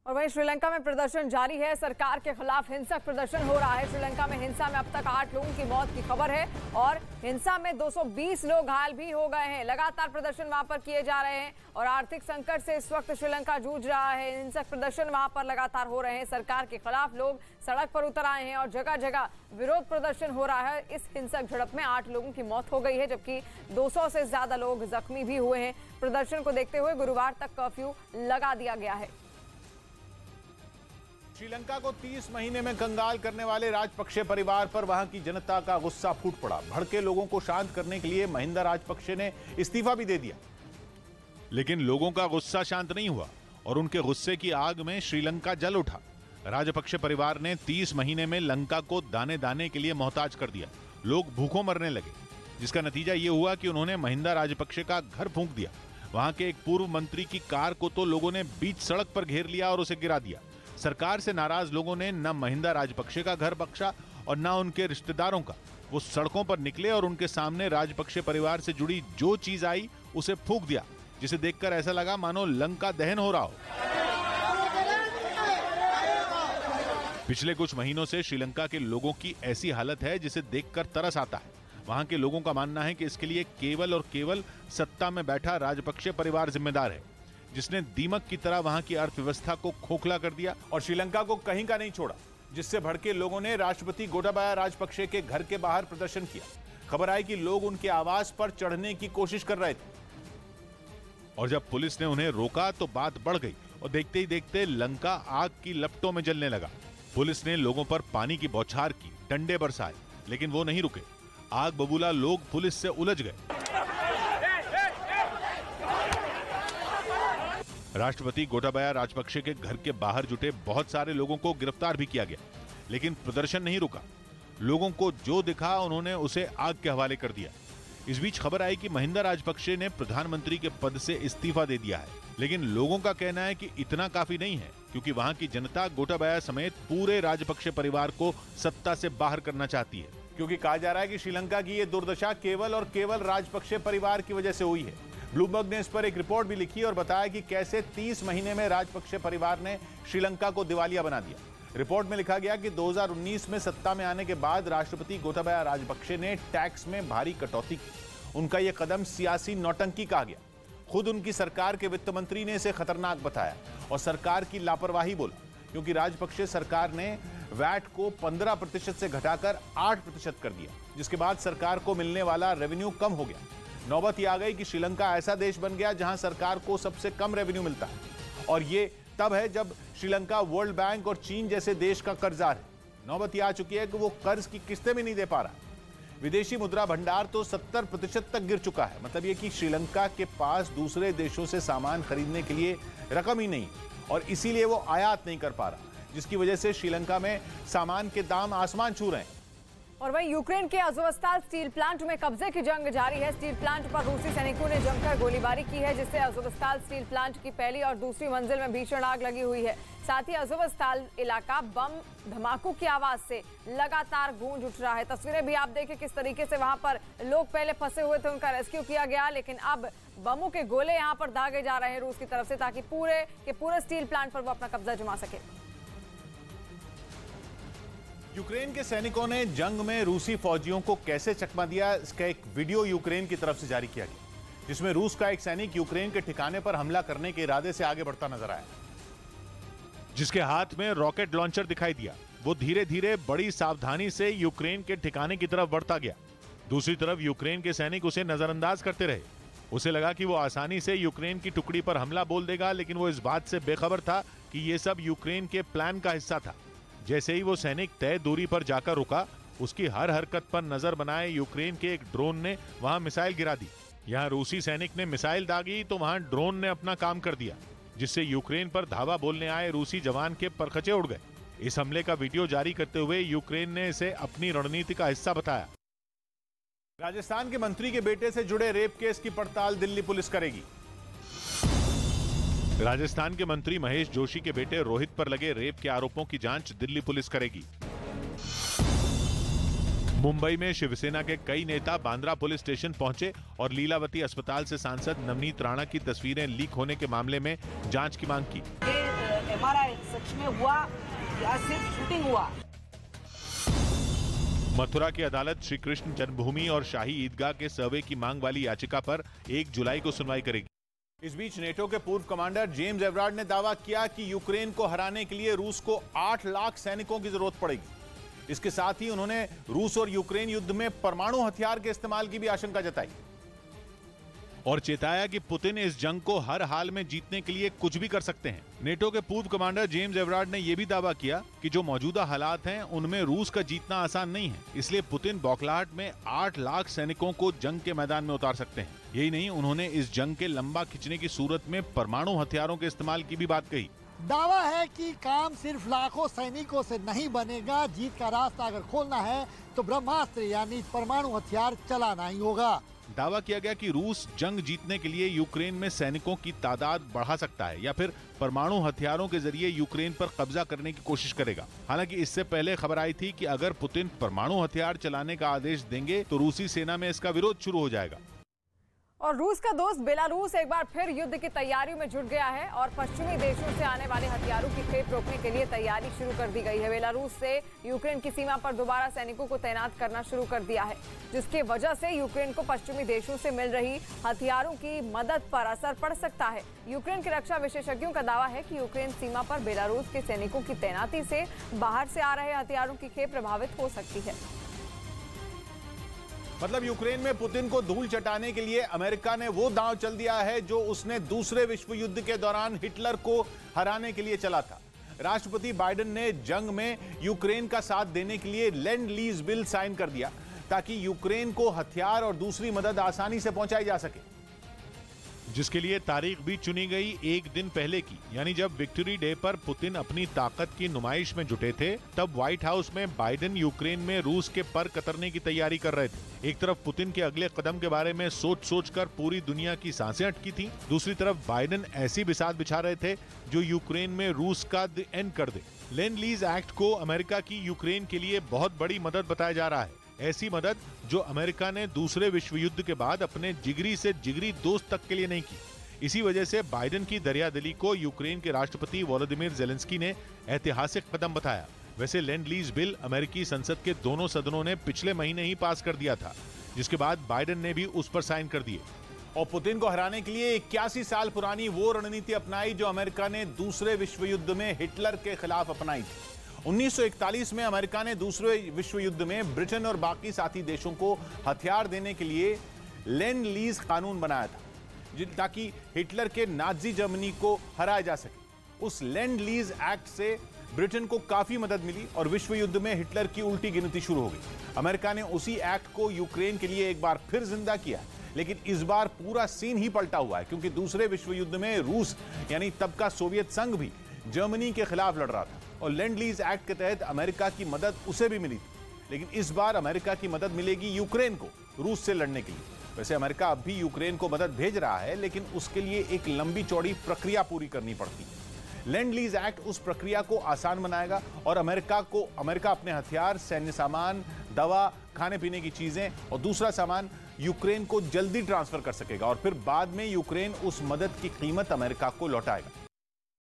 और वहीं श्रीलंका में प्रदर्शन जारी है। सरकार के खिलाफ हिंसक प्रदर्शन हो रहा है। श्रीलंका में हिंसा में अब तक 8 लोगों की मौत की खबर है और हिंसा में 220 लोग घायल भी हो गए हैं। लगातार प्रदर्शन वहां पर किए जा रहे हैं और आर्थिक संकट से इस वक्त श्रीलंका जूझ रहा है। हिंसक प्रदर्शन वहां पर लगातार हो रहे हैं। सरकार के खिलाफ लोग सड़क पर उतर आए हैं और जगह जगह विरोध प्रदर्शन हो रहा है। इस हिंसक झड़प में 8 लोगों की मौत हो गई है, जबकि 200 से ज्यादा लोग जख्मी भी हुए हैं। प्रदर्शन को देखते हुए गुरुवार तक कर्फ्यू लगा दिया गया है। श्रीलंका को 30 महीने में कंगाल करने वाले राजपक्षे परिवार पर वहां की जनता का गुस्सा फूट पड़ा। भड़के लोगों को शांत करने के लिए महिंदा राजपक्षे ने इस्तीफा भी दे दिया, लेकिन लोगों का गुस्सा शांत नहीं हुआ और उनके गुस्से की आग में श्रीलंका जल उठा। राजपक्षे परिवार ने 30 महीने में लंका को दाने दाने के लिए मोहताज कर दिया। लोग भूखों मरने लगे, जिसका नतीजा ये हुआ कि उन्होंने महिंदा राजपक्षे का घर फूंक दिया। वहां के एक पूर्व मंत्री की कार को तो लोगों ने बीच सड़क पर घेर लिया और उसे गिरा दिया। सरकार से नाराज लोगों ने न महिंदा राजपक्षे का घर बख्शा और न उनके रिश्तेदारों का। वो सड़कों पर निकले और उनके सामने राजपक्षे परिवार से जुड़ी जो चीज आई उसे फूंक दिया, जिसे देखकर ऐसा लगा मानो लंका दहन हो रहा हो। पिछले कुछ महीनों से श्रीलंका के लोगों की ऐसी हालत है जिसे देखकर तरस आता है। वहां के लोगों का मानना है कि इसके लिए केवल और केवल सत्ता में बैठा राजपक्षे परिवार जिम्मेदार है, जिसने दीमक की तरह वहां की अर्थव्यवस्था को खोखला कर दिया और श्रीलंका को कहीं का नहीं छोड़ा, जिससे भड़के लोगों ने राष्ट्रपति गोटाबाया राजपक्षे के घर के बाहर प्रदर्शन किया। खबर आई कि लोग उनके आवास पर चढ़ने की कोशिश कर रहे थे और जब पुलिस ने उन्हें रोका तो बात बढ़ गई और देखते ही देखते लंका आग की लपटों में जलने लगा। पुलिस ने लोगों पर पानी की बौछार की, डंडे बरसाए, लेकिन वो नहीं रुके। आग बबूला लोग पुलिस से उलझ गए। राष्ट्रपति गोटाबाया राजपक्षे के घर के बाहर जुटे बहुत सारे लोगों को गिरफ्तार भी किया गया, लेकिन प्रदर्शन नहीं रुका। लोगों को जो दिखा उन्होंने उसे आग के हवाले कर दिया। इस बीच खबर आई कि महिंदा राजपक्षे ने प्रधानमंत्री के पद से इस्तीफा दे दिया है, लेकिन लोगों का कहना है कि इतना काफी नहीं है, क्योंकि वहां की जनता गोटाबाया समेत पूरे राजपक्षे परिवार को सत्ता से बाहर करना चाहती है। क्योंकि कहा जा रहा है कि श्रीलंका की ये दुर्दशा केवल और केवल राजपक्षे परिवार की वजह से हुई है। ब्लूमबर्ग ने इस पर एक रिपोर्ट भी लिखी और बताया कि कैसे 30 महीने में राजपक्षे परिवार ने श्रीलंका को दिवालिया बना दिया। रिपोर्ट में लिखा गया कि 2019 में सत्ता में आने के बाद राष्ट्रपति गोटाबाया राजपक्षे ने टैक्स में भारी कटौती की। उनका यह कदम सियासी नौटंकी कहा गया। खुद उनकी सरकार के वित्त मंत्री ने इसे खतरनाक बताया और सरकार की लापरवाही बोला, क्योंकि राजपक्षे सरकार ने वैट को 15% से घटाकर 8% कर दिया, जिसके बाद सरकार को मिलने वाला रेवेन्यू कम हो गया। नौबत ये आ गई कि श्रीलंका ऐसा देश बन गया जहां सरकार को सबसे कम रेवेन्यू मिलता है, और ये तब है जब श्रीलंका वर्ल्ड बैंक और चीन जैसे देश का कर्जदार है। नौबत ये आ चुकी है कि वो कर्ज की किस्तें भी नहीं दे पा रहा। विदेशी मुद्रा भंडार तो 70% तक गिर चुका है। मतलब ये कि श्रीलंका के पास दूसरे देशों से सामान खरीदने के लिए रकम ही नहीं और इसीलिए वो आयात नहीं कर पा रहा, जिसकी वजह से श्रीलंका में सामान के दाम आसमान छू रहे हैं। और वहीं यूक्रेन के अज़ोवस्ताल स्टील प्लांट में कब्जे की जंग जारी है। स्टील प्लांट पर रूसी सैनिकों ने जमकर गोलीबारी की है, जिससे अज़ोवस्ताल स्टील प्लांट की पहली और दूसरी मंजिल में भीषण आग लगी हुई है। साथ ही अज़ोवस्ताल इलाका बम धमाकों की आवाज से लगातार गूंज उठ रहा है। तस्वीरें भी आप देखें किस तरीके से वहां पर लोग पहले फंसे हुए थे, उनका रेस्क्यू किया गया, लेकिन अब बमों के गोले यहां पर दागे जा रहे हैं रूस की तरफ से, ताकि पूरे के पूरे स्टील प्लांट पर वो अपना कब्जा जमा सके। यूक्रेन के सैनिकों ने जंग में रूसी फौजियों को कैसे चकमा दिया, इसका एक वीडियो यूक्रेन की तरफ से जारी किया गया, जिसमें रूस का एक सैनिक यूक्रेन के ठिकाने पर हमला करने के इरादे से आगे बढ़ता नजर आया, जिसके हाथ में रॉकेट लॉन्चर दिखाई दिया। वो धीरे धीरे बड़ी सावधानी से यूक्रेन के ठिकाने की तरफ बढ़ता गया। दूसरी तरफ यूक्रेन के सैनिक उसे नजरअंदाज करते रहे। उसे लगा कि वो आसानी से यूक्रेन की टुकड़ी पर हमला बोल देगा, लेकिन वो इस बात से बेखबर था कि ये सब यूक्रेन के प्लान का हिस्सा था। जैसे ही वो सैनिक तय दूरी पर जाकर रुका, उसकी हर हरकत पर नजर बनाए यूक्रेन के एक ड्रोन ने वहां मिसाइल गिरा दी। यहां रूसी सैनिक ने मिसाइल दागी तो वहां ड्रोन ने अपना काम कर दिया, जिससे यूक्रेन पर धावा बोलने आए रूसी जवान के परखचे उड़ गए। इस हमले का वीडियो जारी करते हुए यूक्रेन ने इसे अपनी रणनीति का हिस्सा बताया। राजस्थान के मंत्री के बेटे से जुड़े रेप केस की पड़ताल दिल्ली पुलिस करेगी। राजस्थान के मंत्री महेश जोशी के बेटे रोहित पर लगे रेप के आरोपों की जांच दिल्ली पुलिस करेगी। मुंबई में शिवसेना के कई नेता बांद्रा पुलिस स्टेशन पहुंचे और लीलावती अस्पताल से सांसद नवनीत राणा की तस्वीरें लीक होने के मामले में जांच की मांग की। MRI सच में हुआ या सिर्फ शूटिंग हुआ। मथुरा की अदालत श्री कृष्ण जन्मभूमि और शाही ईदगाह के सर्वे की मांग वाली याचिका पर 1 जुलाई को सुनवाई करेगी। इस बीच नेटो के पूर्व कमांडर जेम्स एवरार्ड ने दावा किया कि यूक्रेन को हराने के लिए रूस को 8 लाख सैनिकों की जरूरत पड़ेगी। इसके साथ ही उन्होंने रूस और यूक्रेन युद्ध में परमाणु हथियार के इस्तेमाल की भी आशंका जताई और चेताया कि पुतिन इस जंग को हर हाल में जीतने के लिए कुछ भी कर सकते हैं। नेटो के पूर्व कमांडर जेम्स एवरार्ड ने यह भी दावा किया कि जो मौजूदा हालात हैं उनमें रूस का जीतना आसान नहीं है, इसलिए पुतिन बौखलाहट में 8 लाख सैनिकों को जंग के मैदान में उतार सकते हैं। यही नहीं, उन्होंने इस जंग के लंबा खिंचने की सूरत में परमाणु हथियारों के इस्तेमाल की भी बात कही। दावा है कि काम सिर्फ लाखों सैनिकों से नहीं बनेगा, जीत का रास्ता अगर खोलना है तो ब्रह्मास्त्र यानी परमाणु हथियार चलाना ही होगा। दावा किया गया कि रूस जंग जीतने के लिए यूक्रेन में सैनिकों की तादाद बढ़ा सकता है या फिर परमाणु हथियारों के जरिए यूक्रेन पर कब्जा करने की कोशिश करेगा। हालांकि इससे पहले खबर आई थी कि अगर पुतिन परमाणु हथियार चलाने का आदेश देंगे तो रूसी सेना में इसका विरोध शुरू हो जाएगा। और रूस का दोस्त बेलारूस एक बार फिर युद्ध की तैयारियों में जुट गया है और पश्चिमी देशों से आने वाले हथियारों की खेप रोकने के लिए तैयारी शुरू कर दी गई है। बेलारूस से यूक्रेन की सीमा पर दोबारा सैनिकों को तैनात करना शुरू कर दिया है, जिसकी वजह से यूक्रेन को पश्चिमी देशों से मिल रही हथियारों की मदद पर असर पड़ सकता है। यूक्रेन के रक्षा विशेषज्ञों का दावा है कि यूक्रेन सीमा पर बेलारूस के सैनिकों की तैनाती से बाहर से आ रहे हथियारों की खेप प्रभावित हो सकती है। मतलब यूक्रेन में पुतिन को धूल चटाने के लिए अमेरिका ने वो दांव चल दिया है जो उसने दूसरे विश्व युद्ध के दौरान हिटलर को हराने के लिए चला था। राष्ट्रपति बाइडेन ने जंग में यूक्रेन का साथ देने के लिए लैंड लीज बिल साइन कर दिया ताकि यूक्रेन को हथियार और दूसरी मदद आसानी से पहुंचाई जा सके, जिसके लिए तारीख भी चुनी गई 1 दिन पहले की, यानी जब विक्ट्री डे पर पुतिन अपनी ताकत की नुमाइश में जुटे थे। तब व्हाइट हाउस में बाइडेन यूक्रेन में रूस के पर कतरने की तैयारी कर रहे थे। एक तरफ पुतिन के अगले कदम के बारे में सोच कर पूरी दुनिया की सांसें अटकी थी, दूसरी तरफ बाइडेन ऐसी बिसात बिछा रहे थे जो यूक्रेन में रूस का द एंड कर दे। लैंड लीज एक्ट को अमेरिका की यूक्रेन के लिए बहुत बड़ी मदद बताया जा रहा है, ऐसी मदद जो अमेरिका ने दूसरे विश्व युद्ध के बाद अपने जिगरी से जिगरी दोस्त तक के लिए नहीं की। इसी वजह से बाइडेन की दरियादिली को यूक्रेन के राष्ट्रपति वोलोदिमीर ज़ेलेंस्की ने ऐतिहासिक कदम बताया। वैसे लैंड लीज बिल अमेरिकी संसद के दोनों सदनों ने पिछले महीने ही पास कर दिया था, जिसके बाद बाइडेन ने भी उस पर साइन कर दिए। और पुतिन को हराने के लिए 81 साल पुरानी वो रणनीति अपनाई जो अमेरिका ने दूसरे विश्व युद्ध में हिटलर के खिलाफ अपनाई थी। 1941 में अमेरिका ने दूसरे विश्व युद्ध में ब्रिटेन और बाकी साथी देशों को हथियार देने के लिए लैंड लीज कानून बनाया था ताकि हिटलर के नाजी जर्मनी को हराया जा सके। उस लैंड लीज एक्ट से ब्रिटेन को काफी मदद मिली और विश्व युद्ध में हिटलर की उल्टी गिनती शुरू हो गई। अमेरिका ने उसी एक्ट को यूक्रेन के लिए एक बार फिर जिंदा किया, लेकिन इस बार पूरा सीन ही पलटा हुआ है क्योंकि दूसरे विश्व युद्ध में रूस यानी तब का सोवियत संघ भी जर्मनी के खिलाफ लड़ रहा था और लैंड लीज एक्ट के तहत अमेरिका की मदद उसे भी मिली थी। लेकिन इस बार अमेरिका की मदद मिलेगी यूक्रेन को रूस से लड़ने के लिए। वैसे अमेरिका अब भी यूक्रेन को मदद भेज रहा है, लेकिन उसके लिए एक लंबी चौड़ी प्रक्रिया पूरी करनी पड़ती है। लैंड लीज एक्ट उस प्रक्रिया को आसान बनाएगा और अमेरिका अपने हथियार, सैन्य सामान, दवा, खाने पीने की चीजें और दूसरा सामान यूक्रेन को जल्दी ट्रांसफर कर सकेगा और फिर बाद में यूक्रेन उस मदद की कीमत अमेरिका को लौटाएगा।